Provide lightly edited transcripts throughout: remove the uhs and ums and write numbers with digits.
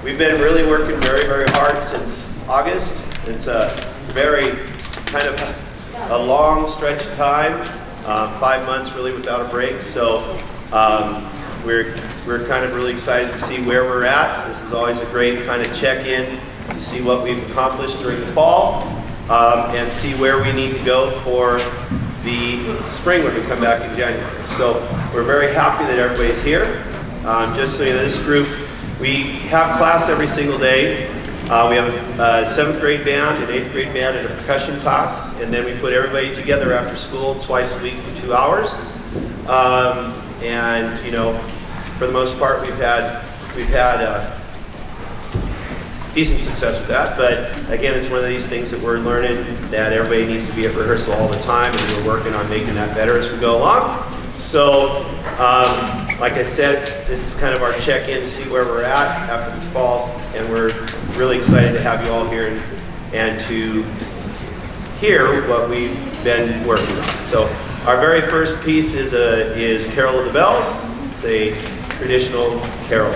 we've been really working very, very hard since August. It's a very kind of a long stretch of time, 5 months really without a break. So we're kind of really excited to see where we're at. This is always a great kind of check-in to see what we've accomplished during the fall and see where we need to go for the spring when we come back in January. So we're very happy that everybody's here. Just so you know, this group, we have class every single day. We have a 7th grade band, an 8th grade band, and a percussion class, and then we put everybody together after school twice a week for 2 hours. And you know, for the most part, we've had decent success with that. But again, it's one of these things that we're learning that everybody needs to be at rehearsal all the time, and we're working on making that better as we go along. So, like I said, this is kind of our check-in to see where we're at after the fall, and we're really excited to have you all here and to hear what we've been working on. So, our very first piece is Carol of the Bells. It's a traditional carol.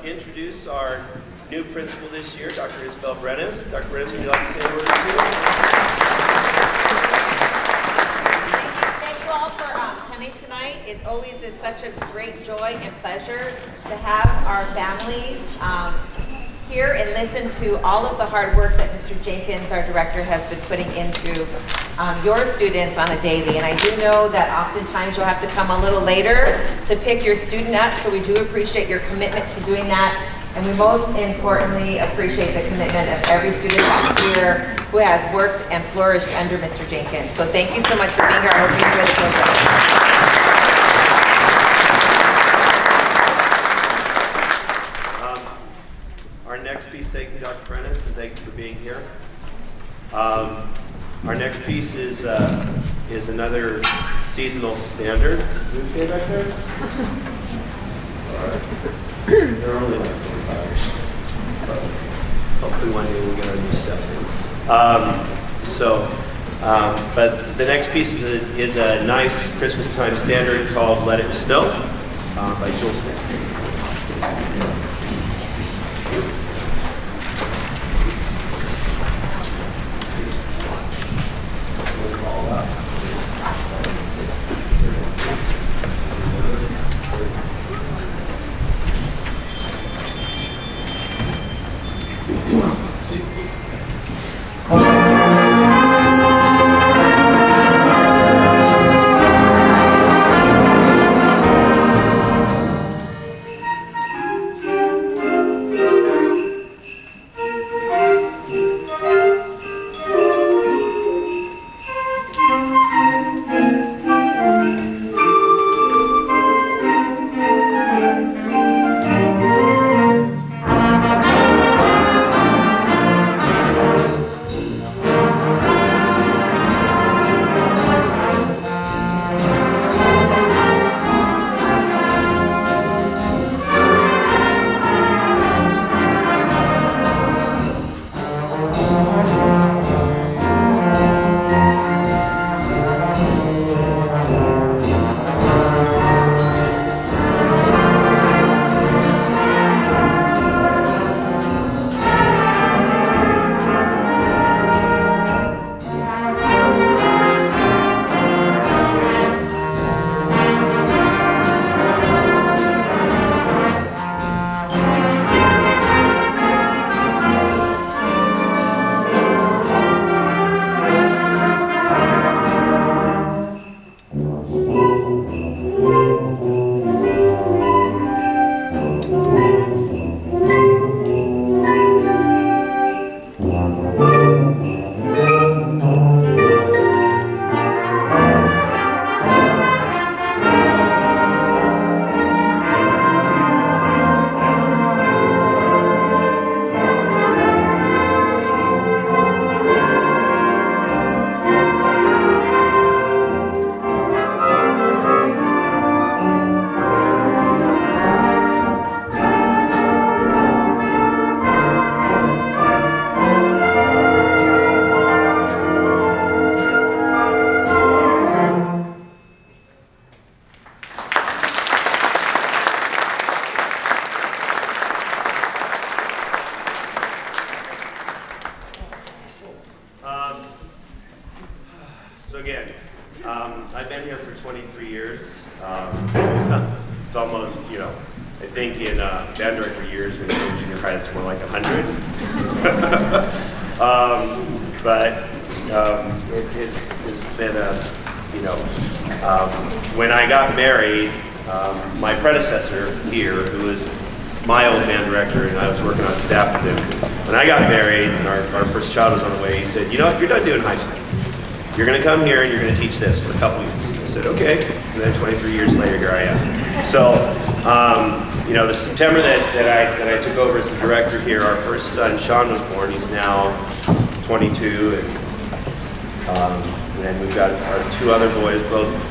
Introduce our new principal this year, Dr. Isabel Brenes. Dr. Brenes, would you like to say a word or two? Thank you all for coming tonight. It always is such a great joy and pleasure to have our families here and listen to all of the hard work that Mr. Jenkins, our director, has been putting into your students on a daily. And I do know that oftentimes you'll have to come a little later to pick your student up, so we do appreciate your commitment to doing that. And we most importantly appreciate the commitment of every student that's here who has worked and flourished under Mr. Jenkins. So thank you so much for being here. I hope you enjoy the program. Our next piece, thank you, Dr. Brenes, and thank you for being here. Our next piece is another seasonal standard. Is it okay back there? All right. They're only like $25. But hopefully one day we'll get our new stuff in. But the next piece is a nice Christmas time standard called Let It Snow by Jules. So again, I've been here for 23 years. It's almost, I think in band director years when you're in junior high, it's more like 100. It's been when I got married, my predecessor here, who was my old band director, and I was working on staff with him, when I got married and our first child was on the way, he said, you're done doing high school. You're going to come here and you're going to teach this for a couple years. I said, okay. And then 23 years later, here I am. So, the September that I took over as the director here, our first son, Sean, was born. He's now 22. And then we've got our two other boys.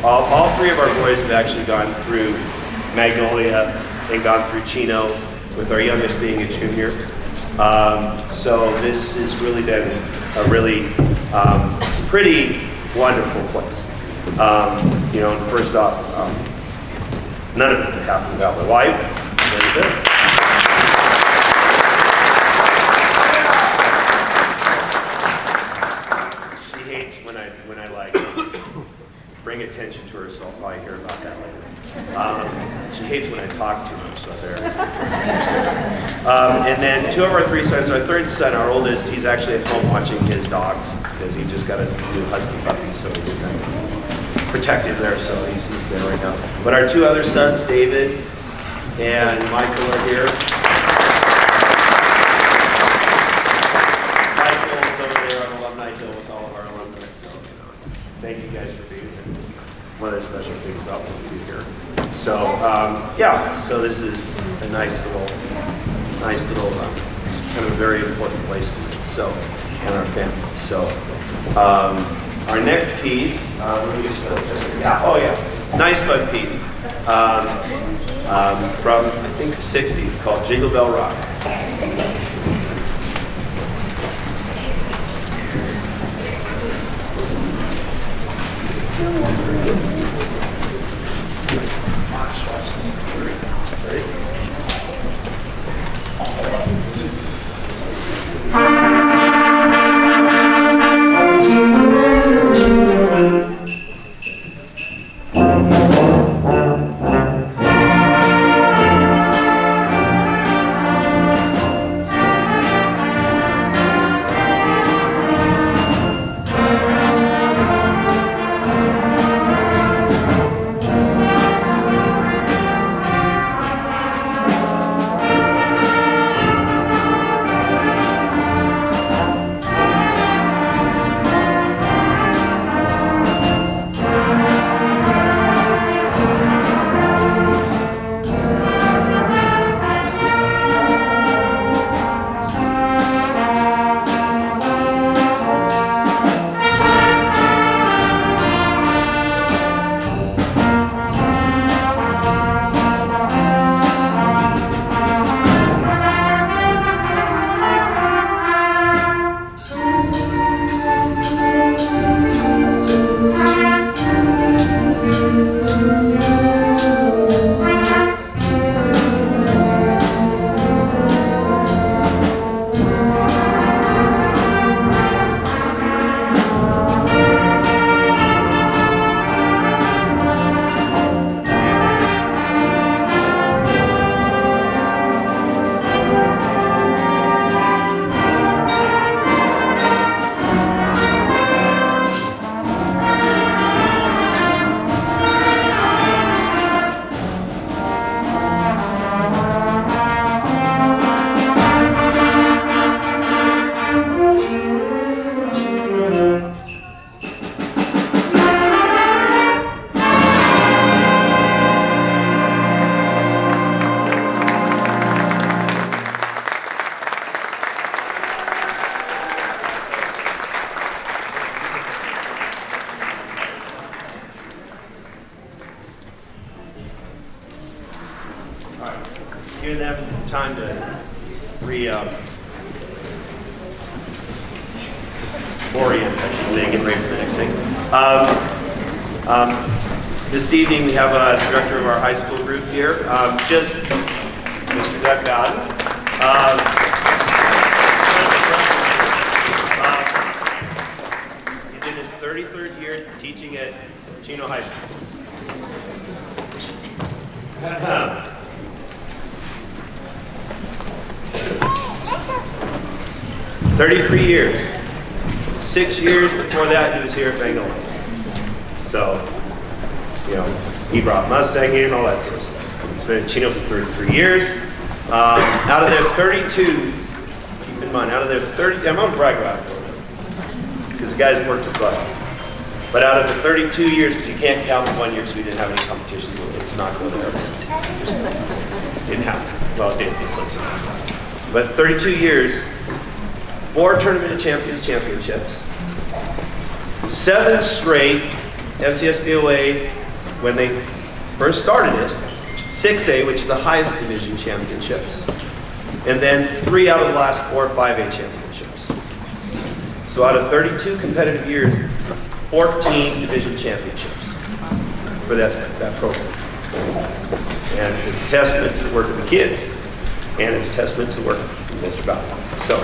All three of our boys have actually gone through Magnolia and gone through Chino, with our youngest being a junior. So this has really been a really pretty wonderful place. First off, none of it happened without my wife. She hates when I bring attention to her, so I'll probably hear about that later. She hates when I talk too much, so there. And then two of our three sons, our third son, our oldest, he's actually at home watching his dogs because he just got a new husky puppy, so he's kind of protected there, so he's there right now. But our two other sons, David and Michael, are here. Michael's over there on Alumni Hill with all of our alumni, so thank you guys for being here. One of the special things about what we do here. So, so this is a nice little, it's kind of a very important place to be, so, and our family. So, our next piece, nice fun piece, from, I think, the 60s, called Jingle Bell Rock. Giving them time to orient, I should say, get ready for the next thing. This evening we have a director of our high school group here, just Mr. Doug Bowden. He's in his 33rd year teaching at Chino High School. 33 years. 6 years before that, he was here at Magnolia. So, you know, he brought Mustang in and all that sort of stuff. He's been at Chino for 33 years. Out of their 32, keep in mind, out of their 30, I'm gonna brag about it because the guys worked his butt off. But out of the 32 years, because you can't count the 1 year because we didn't have any competitions, it's not going there. Didn't happen. Well, it did, but 32 years, 4 tournament of champions championships, 7 straight SCSBOA when they first started it, 6A, which is the highest division championships, and then 3 out of the last 4 5A championships. So out of 32 competitive years, 14 division championships for that program. And it's a testament to the work of the kids, and it's a testament to the work of Mr. Bowden. So.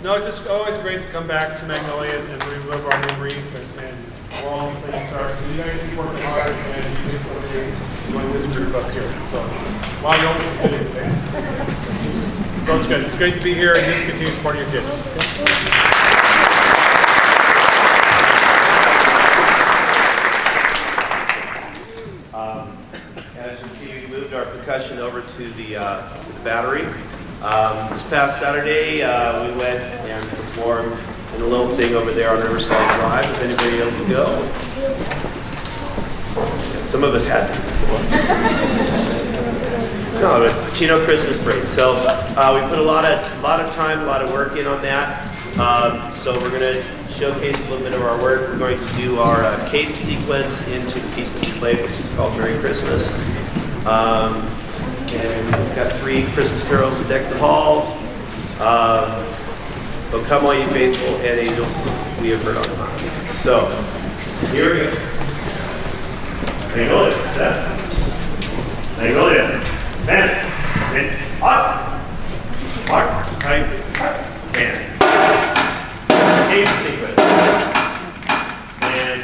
It's just always great to come back to Magnolia and relive our memories and where all these things are. You guys keep working hard and you keep doing this group up here. So, while you always do it. So it's good. It's great to be here and just continue supporting your kids. As you see, we moved our percussion over to the battery. This past Saturday, we went and performed in a little thing over there on Riverside Drive. Is anybody able to go? Some of us had to. No, the Chino Christmas Parade. So we put a lot of time, a lot of work in on that. So we're going to showcase a little bit of our work. We're going to do our cadence sequence into the piece that we played, which is called Merry Christmas. And it's got 3 Christmas carols to deck the halls. Oh, come all you faithful and angels, we have heard on high. So, here we go. Magnolia, set. Magnolia, man, up, mark, right, and cadence sequence. And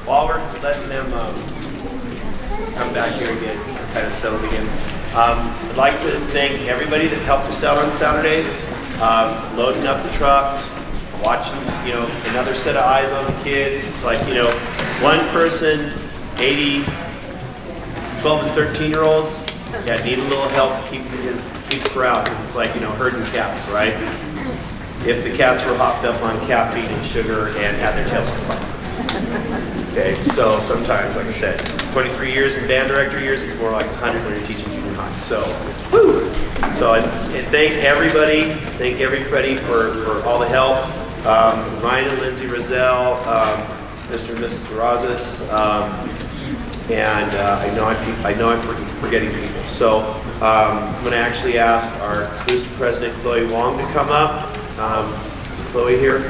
while we're letting them come back here again, kind of settled again, I'd like to thank everybody that helped us out on Saturday, loading up the trucks, watching, another set of eyes on the kids. It's like, one person, 80, 12 and 13-year-olds, need a little help to keep the crowd. It's like, herding cats, right? If the cats were hopped up on caffeine and sugar and had their tails on fire. Okay, so sometimes, like I said, 23 years in band director years, it's more like 100 when you're teaching junior high. So, woo! So, and thank everybody for all the help. Ryan and Lindsay Rozelle, Mr. and Mrs. Terrazas, and I know I'm forgetting people. So I'm going to actually ask our Booster President Chloe Wong to come up. Is Chloe here?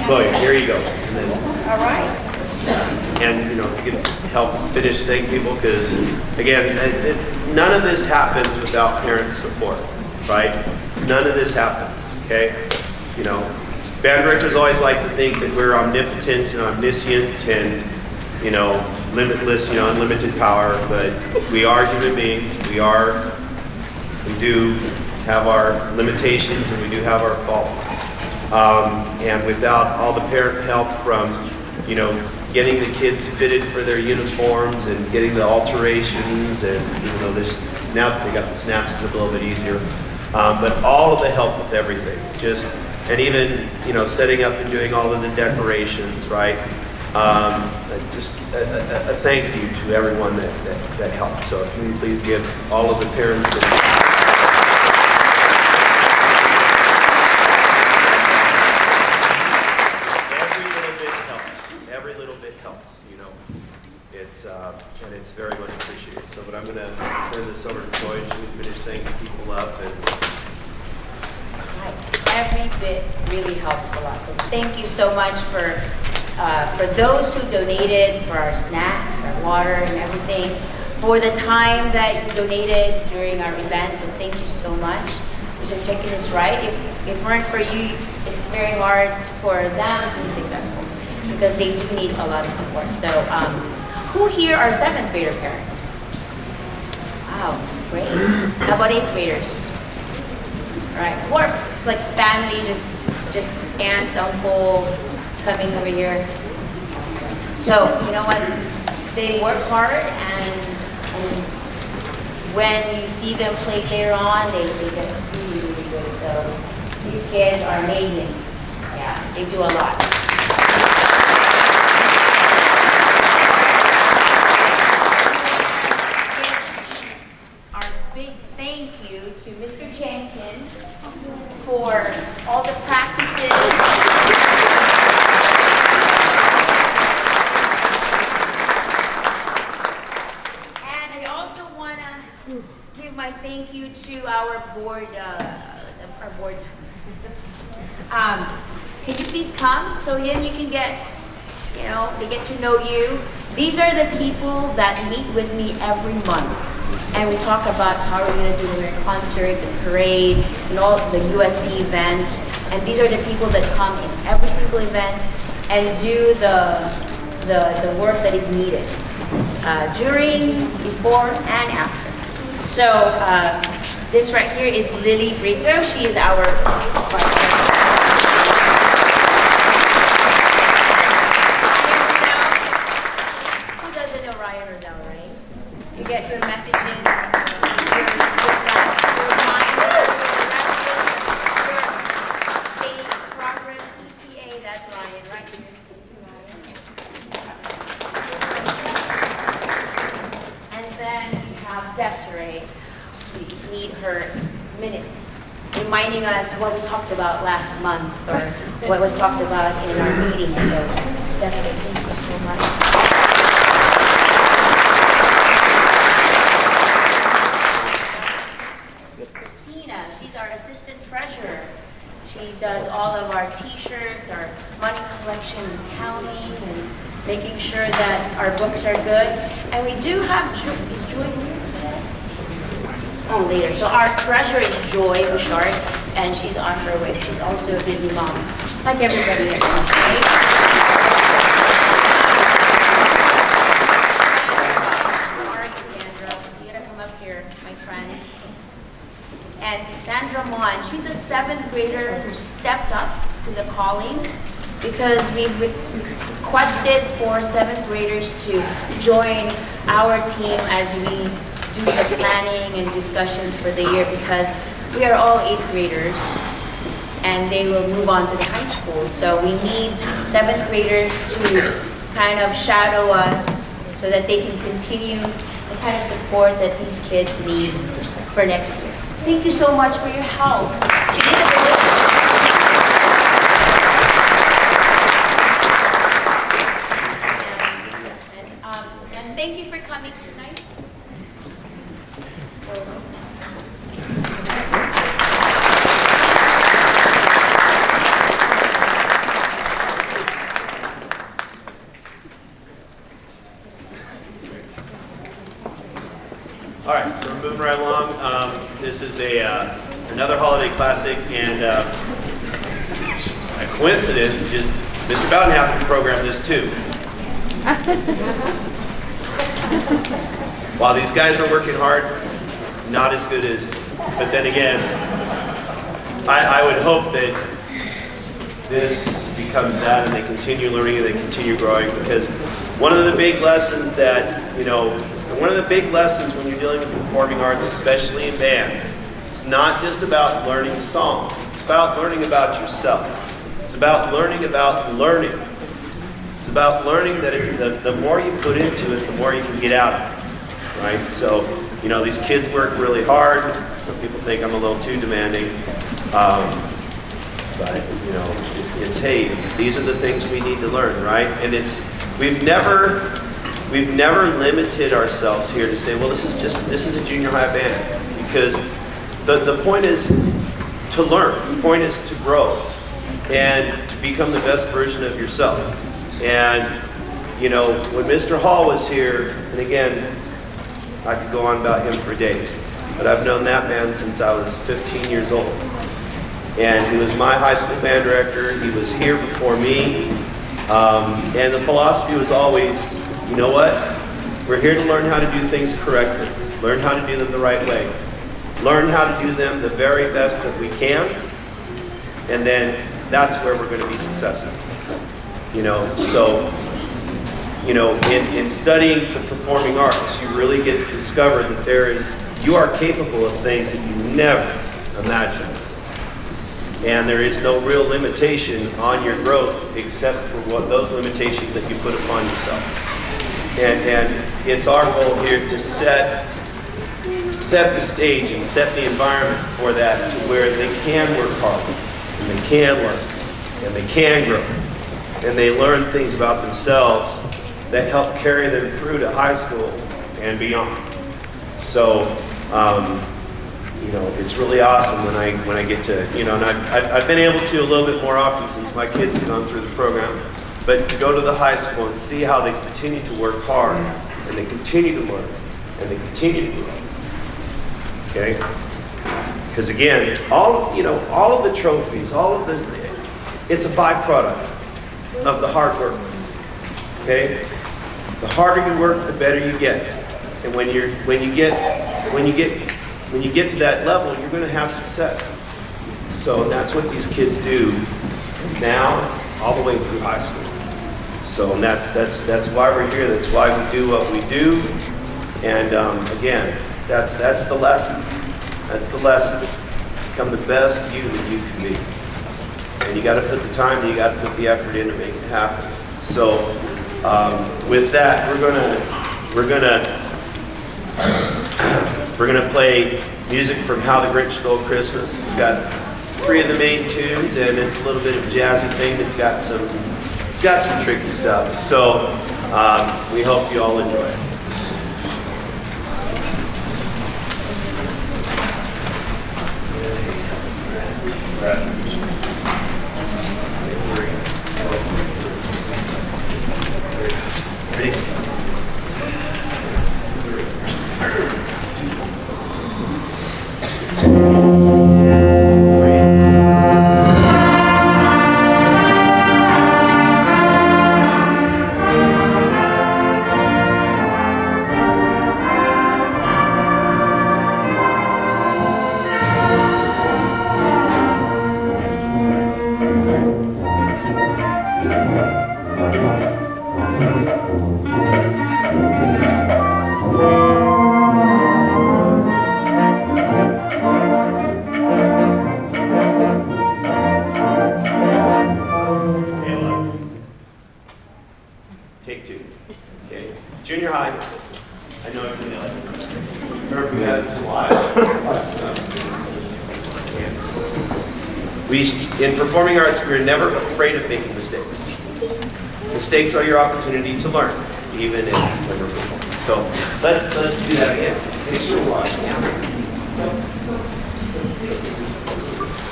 Chloe, here you go. And then, All right. and you know, if you could help finish thank people, because again, none of this happens without parent support, right? None of this happens. Okay, you know. Band directors always like to think that we're omnipotent and omniscient and, you know, limitless, you know, unlimited power, but we are human beings. We do have our limitations and we do have our faults. And without all the parent help from, you know, getting the kids fitted for their uniforms and getting the alterations, and you know, now that they got the snaps, it's a little bit easier. But all of the help with everything, and even, you know, setting up and doing all of the decorations, right? Just a thank you to everyone that helped. So if you please give all of the parents every little bit helps, you know. And it's very much appreciated. So, but I'm going to turn this over to Chloe, and she can finish thanking people up. And every bit really helps a lot. So thank you so much for those who donated for our snacks, our water, and everything, for the time that you donated during our event. So thank you so much. Mr. Jenkins is right. If it weren't for you, it's very hard for them to be successful because they do need a lot of support. So who here are 7th grader parents? Wow, great. How about 8th graders? Right, or like family, just aunts, uncle coming over here. So you know what? They work hard, and when you see them play later on, they get really, really good. So these kids are amazing. Yeah, they do a lot. Our big thank you to Mr. Jenkins for all the practices. And I also want to give my thank you to our board. Can you please come so then you can get, you know, they get to know you. These are the people that meet with me every month. And we talk about how we're going to do the concert, the parade, and all the USC event. And these are the people that come in every single event and do the work that is needed during, before, and after. So this right here is Lily Brito. She is our vice president. Who doesn't know Ryan Roselle, right? You get your messages, your phase, progress, ETA, that's Ryan, right here. And then we have Desiree. We need her minutes, reminding us what we talked about last month or what was talked about in our meeting. So Desiree, thank you so much. She's our assistant treasurer. She does all of our t-shirts, our money collection and counting, and making sure that our books are good. And we do have, is Joy here today? Oh, later. So our treasurer is Joy Bouchard, and she's on her way. She's also a busy mom, like everybody at home, right? How are you, Sandra? You gotta come up here, my friend. And Sandra Mon, she's a 7th grader who stepped up to the calling because we've requested for 7th graders to join our team as we do the planning and discussions for the year, because we are all 8th graders and they will move on to the high school. So we need 7th graders to kind of shadow us so that they can continue the kind of support that these kids need for next year. Thank you so much for your help. You did a great job. And thank you for coming tonight. All right, so we're moving right along. This is another holiday classic, and a coincidence, just Mr. Bowden happens to program this too. While these guys are working hard, not as good as, but then again, I would hope that this becomes that and they continue learning and they continue growing, because one of the big lessons that, one of the big lessons when you're dealing with performing arts, especially in band, it's not just about learning songs, it's about learning about yourself. It's about learning about learning. It's about learning that the more you put into it, the more you can get out of it, right? So, these kids work really hard. Some people think I'm a little too demanding. But, it's hey, these are the things we need to learn, right? And we've never limited ourselves here to say, well, this is a junior high band, because the point is to learn. The point is to grow and to become the best version of yourself. And, when Mr. Hall was here, and again, I could go on about him for days, but I've known that man since I was 15 years old. And he was my high school band director. He was here before me. And the philosophy was always, you know what? We're here to learn how to do things correctly. Learn how to do them the right way. Learn how to do them the very best that we can. And then that's where we're going to be successful. In studying the performing arts, you really get to discover that you are capable of things that you never imagined. And there is no real limitation on your growth except for those limitations that you put upon yourself. And it's our goal here to set the stage and set the environment for that, to where they can work hard, and they can learn, and they can grow, and they learn things about themselves that help carry them through to high school and beyond. So, it's really awesome when I get to, and I've been able to a little bit more often since my kids have gone through the program, but to go to the high school and see how they continue to work hard, and they continue to learn, and they continue to grow. Okay? Because again, all of the trophies, it's a byproduct of the hard work. Okay? The harder you work, the better you get. And when you get to that level, you're going to have success. So that's what these kids do now, all the way through high school. So and that's why we're here. That's why we do what we do. And again, that's the lesson. That's the lesson. Become the best you that you can be. And you got to put the time, and you got to put the effort in to make it happen. So with that, we're gonna play music from How the Grinch Stole Christmas. It's got 3 of the main tunes, and it's a little bit of a jazzy thing. It's got some tricky stuff. So we hope you all enjoy it. Ready? In performing arts, we're never afraid of making mistakes. Mistakes are your opportunity to learn, even if when we're performing. So let's do that again. Make sure we're watching.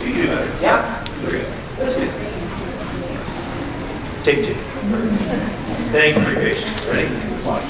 You do better. Yeah. Very good. Let's do it. Take two. Thank you for your patience. Ready? Let's watch.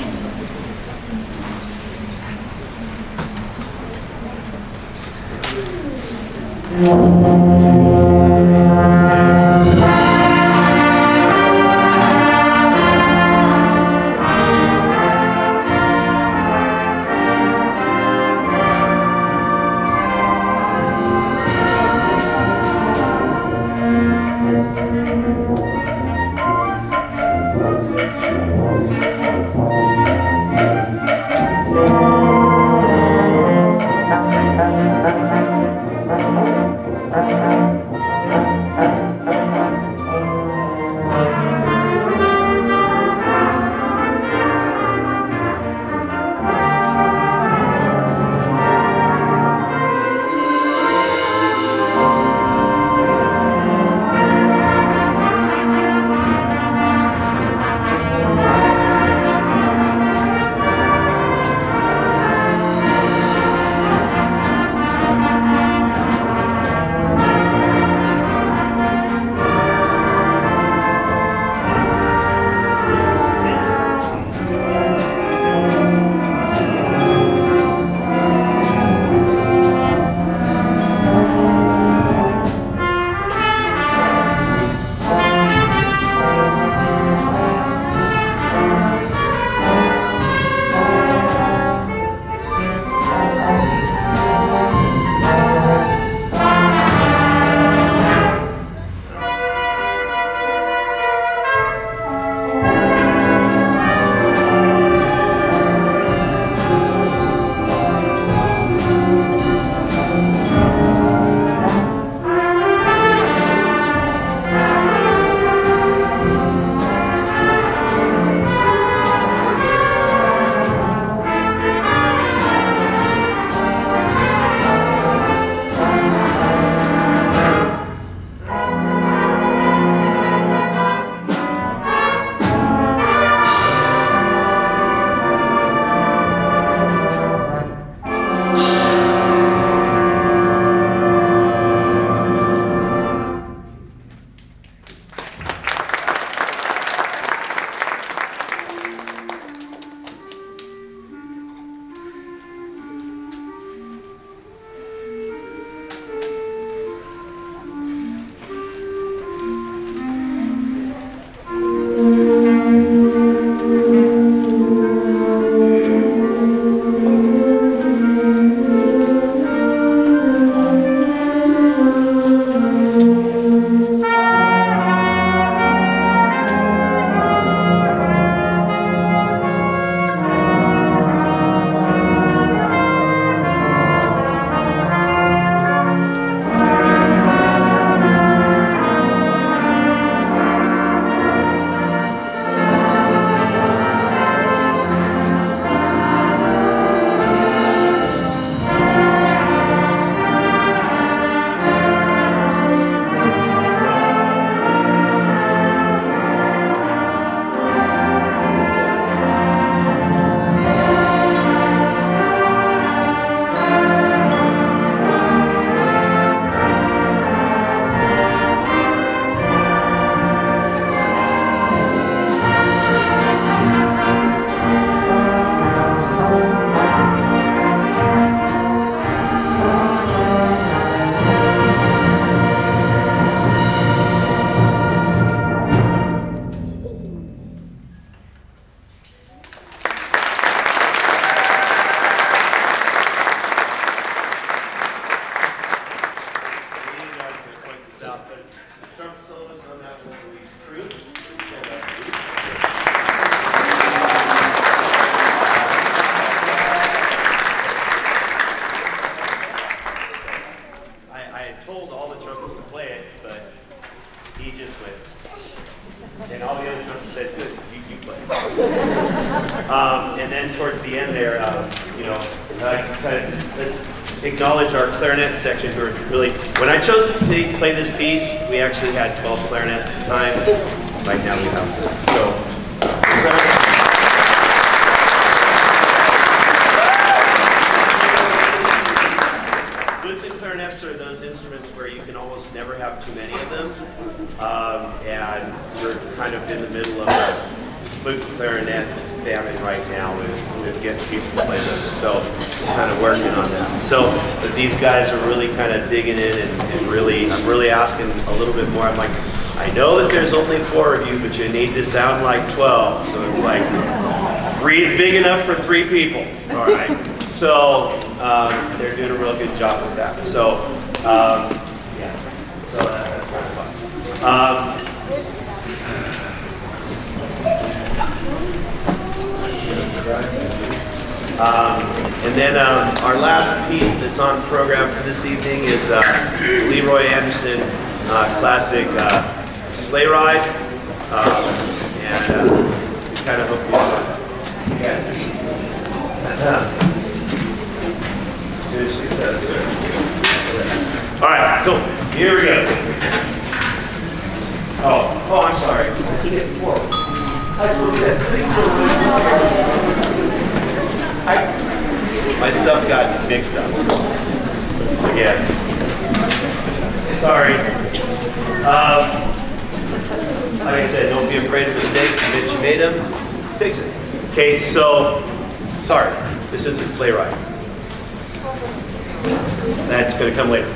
And then towards the end there, let's acknowledge our clarinet section who are really, when I chose to play this piece, we actually had 12 clarinets at the time. Right now we have 4. So, flutes and clarinets are those instruments where you can almost never have too many of them. And we're kind of in the middle of a flute clarinet famine right now with getting people to play those. So we're kind of working on that. So but these guys are really kind of digging in and really, I'm really asking a little bit more. I'm like, I know that there's only 4 of you, but you need to sound like 12. So it's like, breathe big enough for 3 people. All right. So they're doing a real good job with that. So yeah, so that's kind of fun. And then our last piece that's on program for this evening is Leroy Anderson classic Sleigh Ride. And we kind of hope you all right, cool. Here we go. Oh, I'm sorry. I skipped forward. My stuff got mixed up. Again. Sorry. Like I said, don't be afraid of mistakes. Admit you made them. Fix it. Okay, so, sorry. This isn't Sleigh Ride. That's going to come later.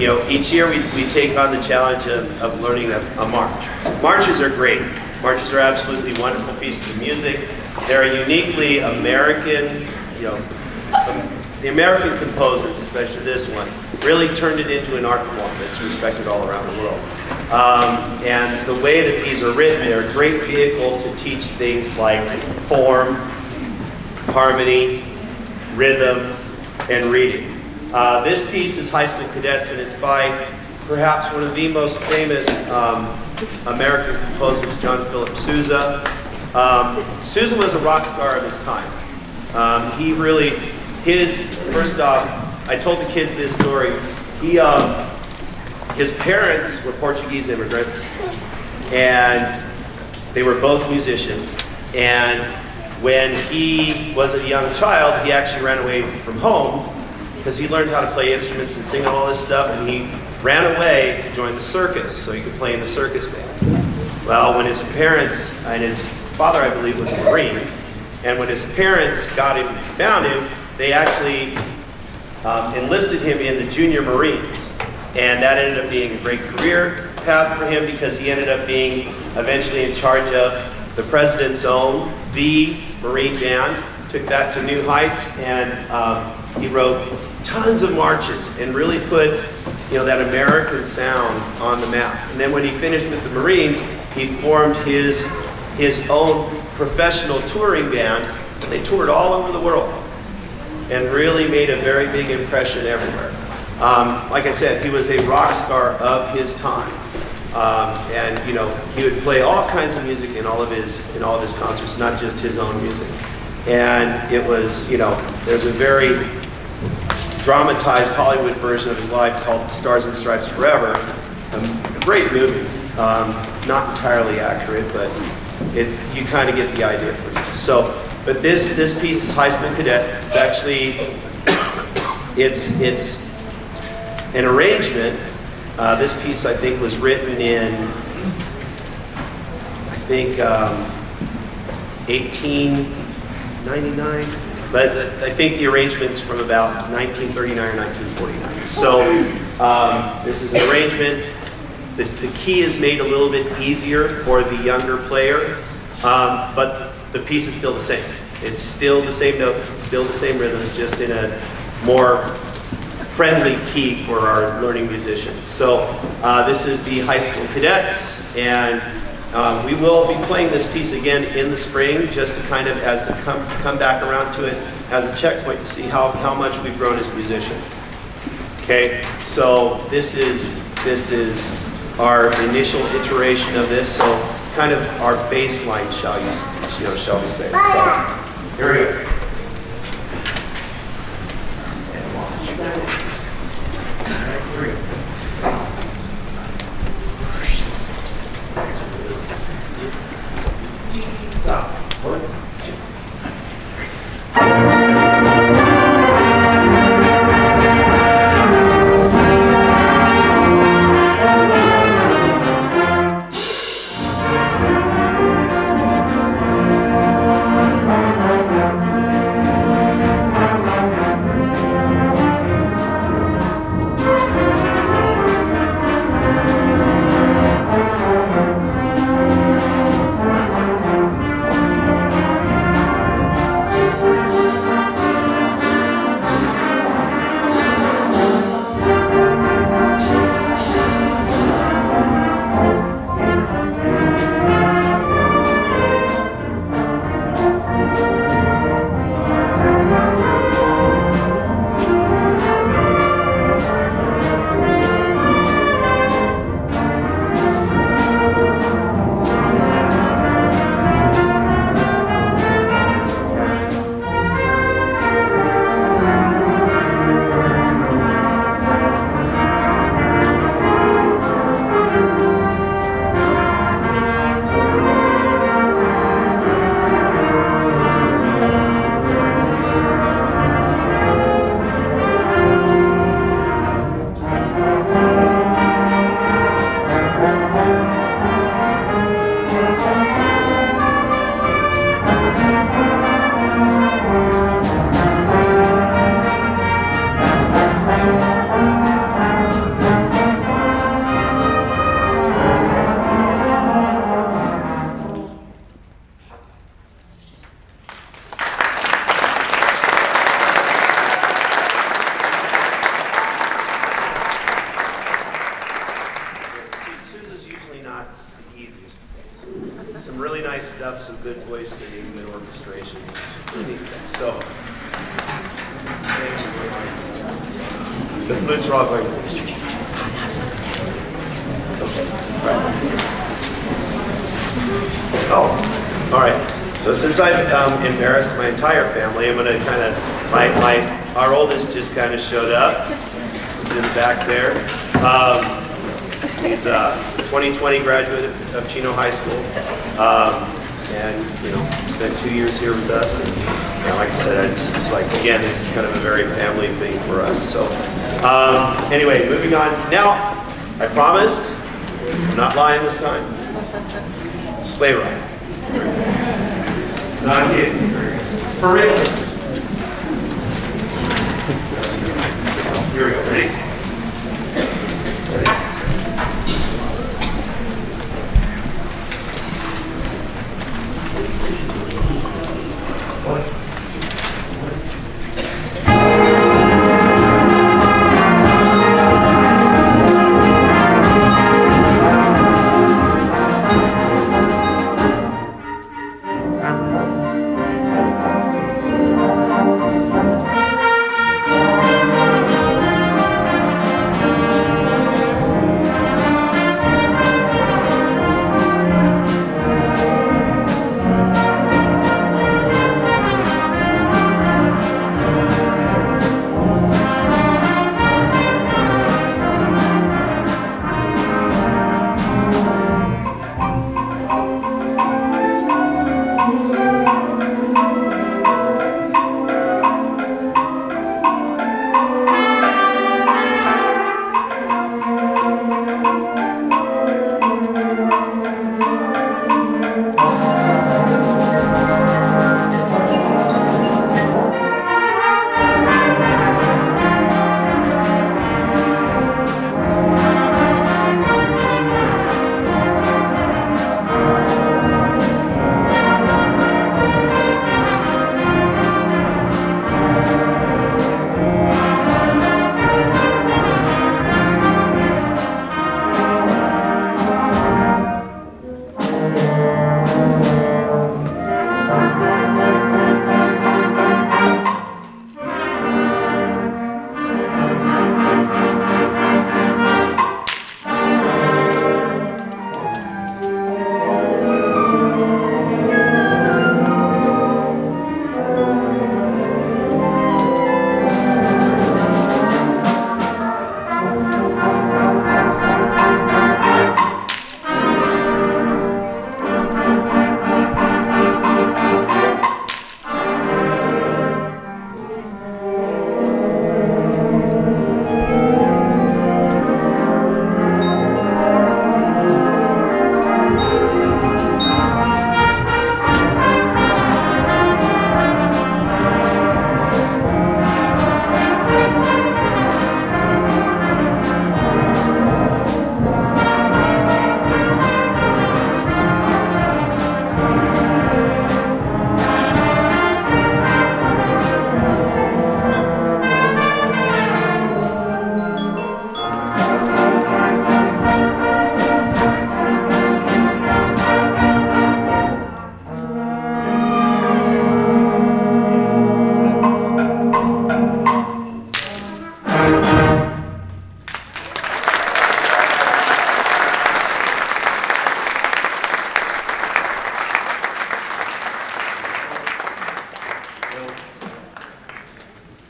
You know, each year we take on the challenge of learning a march. Marches are great. Marches are absolutely wonderful pieces of music. They're a uniquely American, you know, the American composers, especially this one, really turned it into an art form that's respected all around the world. And the way that these are written, they're a great vehicle to teach things like form, harmony, rhythm, and reading. This piece is High School Cadets, and it's by perhaps one of the most famous American composers, John Philip Sousa. Sousa was a rock star of his time. He really, first off, I told the kids this story. His parents were Portuguese immigrants, and they were both musicians. And when he was a young child, he actually ran away from home because he learned how to play instruments and sing all this stuff, and he ran away to join the circus so he could play in the circus band. Well, when his parents, and his father, I believe, was a Marine, and when his parents got him, found him, they actually enlisted him in the Junior Marines. And that ended up being a great career path for him because he ended up being eventually in charge of the President's Own, the Marine Band, took that to new heights, and he wrote tons of marches and really put, you know, that American sound on the map. And then when he finished with the Marines, he formed his own professional touring band, and they toured all over the world and really made a very big impression everywhere. Like I said, he was a rock star of his time. And you know, he would play all kinds of music in all of his concerts, not just his own music. And it was, you know, there's a very dramatized Hollywood version of his life called Stars and Stripes Forever. A great movie, not entirely accurate, but you kind of get the idea from it. So, but this piece is High School Cadets. It's actually, it's an arrangement. This piece, I think, was written in, 1899, but I think the arrangement's from about 1939 or 1949. So this is an arrangement. The key is made a little bit easier for the younger player, but the piece is still the same. It's still the same notes, it's still the same rhythm, it's just in a more friendly key for our learning musicians. So this is the High School Cadets, and we will be playing this piece again in the spring, just to kind of come back around to it as a checkpoint to see how much we've grown as musicians. Okay, so this is our initial iteration of this, so kind of our baseline, shall we say? So here we go. have some good voice, they need good orchestration. Really neat stuff. So, the flutes are all going, Mr. Jenkins. It's okay. Right. Oh, all right. So since I've embarrassed my entire family, I'm going to kind of, our oldest just kind of showed up. He's in the back there. He's a 2020 graduate of Chino High School. And, you know, spent 2 years here with us. And like I said, it's like, again, this is kind of a very family thing for us. So anyway, moving on. Now, I promise, I'm not lying this time. Sleigh Ride. Not kidding. For real. Here we go. Ready? Ready?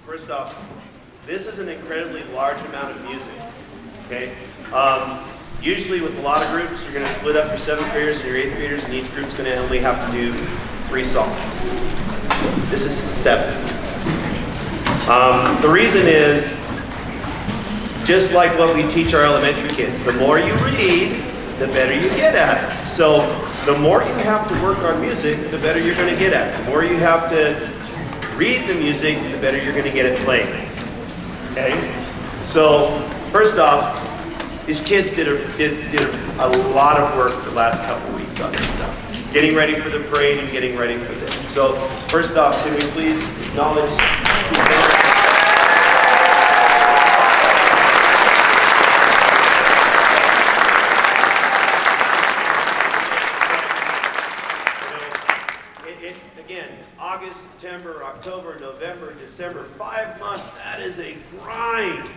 First off, this is an incredibly large amount of music, okay? Usually with a lot of groups, you're gonna split up your 7th graders and your 8th graders, and each group's gonna only have to do 3 songs. This is 7. The reason is, just like what we teach our elementary kids, the more you read, the better you get at it. So the more you have to work on music, the better you're gonna get at it. The more you have to read the music, the better you're gonna get at playing, okay? So first off, these kids did a lot of work the last couple weeks on this stuff. Getting ready for the parade and getting ready for this. So first off, can we please acknowledge September, October, November, December, 5 months. That is a grind.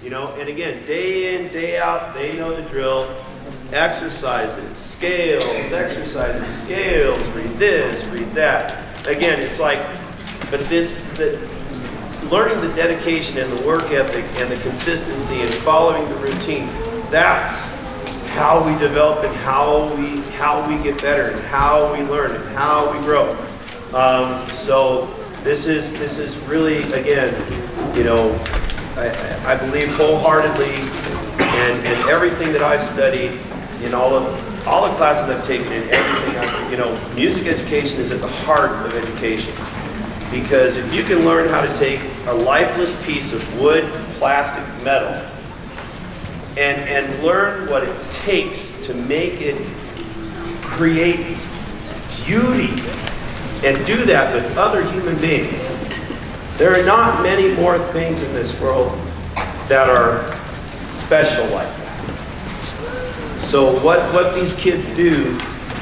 You know, and again, day in, day out, they know the drill. Exercises, scales, read this, read that. Again, it's like, but learning the dedication and the work ethic and the consistency and following the routine, that's how we develop and how we get better and how we learn and how we grow. So this is really, again, you know, I believe wholeheartedly, and everything that I've studied in all the classes I've taken and everything, you know, music education is at the heart of education. Because if you can learn how to take a lifeless piece of wood, plastic, metal, and learn what it takes to make it create beauty, and do that with other human beings, there are not many more things in this world that are special like that. So what these kids do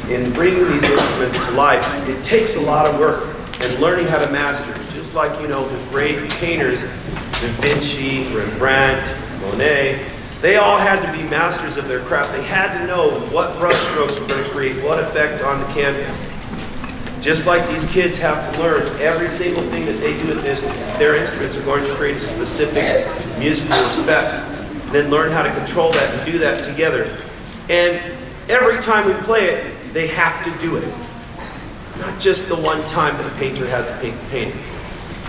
in bringing these instruments to life, it takes a lot of work and learning how to master it. Just like, you know, the great painters, Da Vinci, Rembrandt, Monet, they all had to be masters of their craft. They had to know what brush strokes were going to create what effect on the canvas. Just like these kids have to learn every single thing that they do with their instruments are going to create a specific musical effect. Then learn how to control that and do that together. And every time we play it, they have to do it. Not just the one time that a painter has to paint the painting.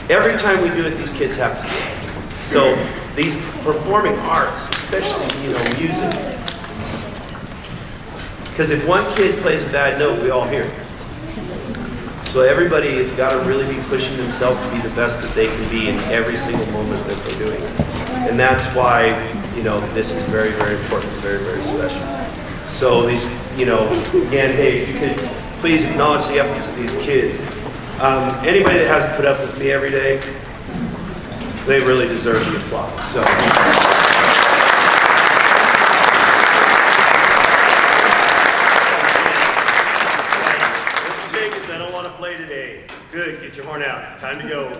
Every time we do it, these kids have to do it. So these performing arts, especially, you know, music, because if one kid plays a bad note, we all hear it. So everybody has got to really be pushing themselves to be the best that they can be in every single moment that they're doing this. And that's why, you know, this is very, very important, very, very special. So these, you know, again, hey, if you could please acknowledge the efforts of these kids. Anybody that hasn't put up with me every day, they really deserve the applause. So. Today. Good, get your horn out. Time to go.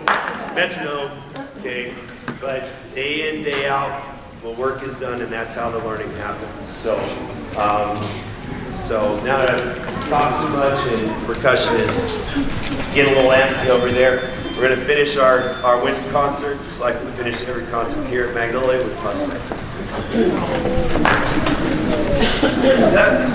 Metronome, okay? But day in, day out, the work is done, and that's how the learning happens. So, so now that I've talked too much and percussion is getting a little antsy over there, we're going to finish our winter concert, just like we finish every concert here at Magnolia with Mustang. Is that?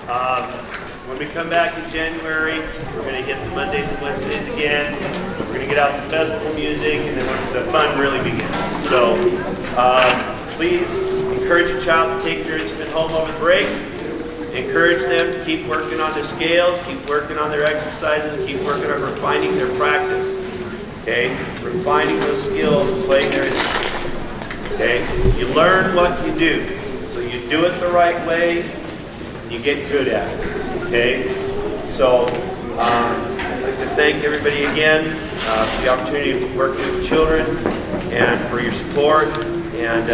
When we come back in January, we're going to hit the Mondays and Wednesdays again. We're going to get out the festival music, and then the fun really begins. So please encourage your child to take their instrument home over the break. Encourage them to keep working on their scales, keep working on their exercises, keep working on refining their practice. Okay? Refining those skills and playing their instruments. Okay? You learn what you do. So you do it the right way, you get good at it. Okay? So I'd like to thank everybody again for the opportunity to work with children and for your support. And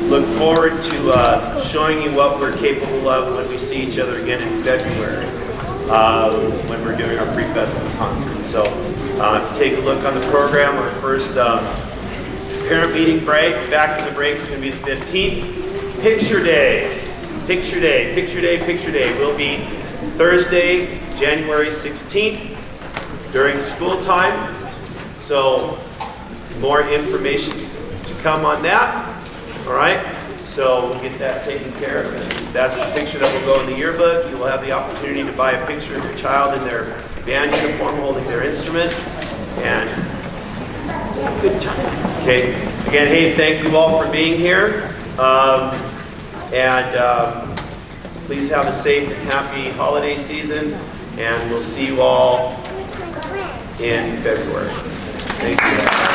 look forward to showing you what we're capable of when we see each other again in February when we're doing our pre-festival concert. So if you take a look on the program, our first parent meeting break, back in the break is going to be the 15th. Picture Day. Picture Day, Picture Day, Picture Day will be Thursday, January 16th during school time. So more information to come on that. All right, so we'll get that taken care of. And that's the picture that will go in the yearbook. You will have the opportunity to buy a picture of your child in their band uniform holding their instrument. And good time. Okay, again, hey, thank you all for being here. Please have a safe and happy holiday season, and we'll see you all in February. Thank you.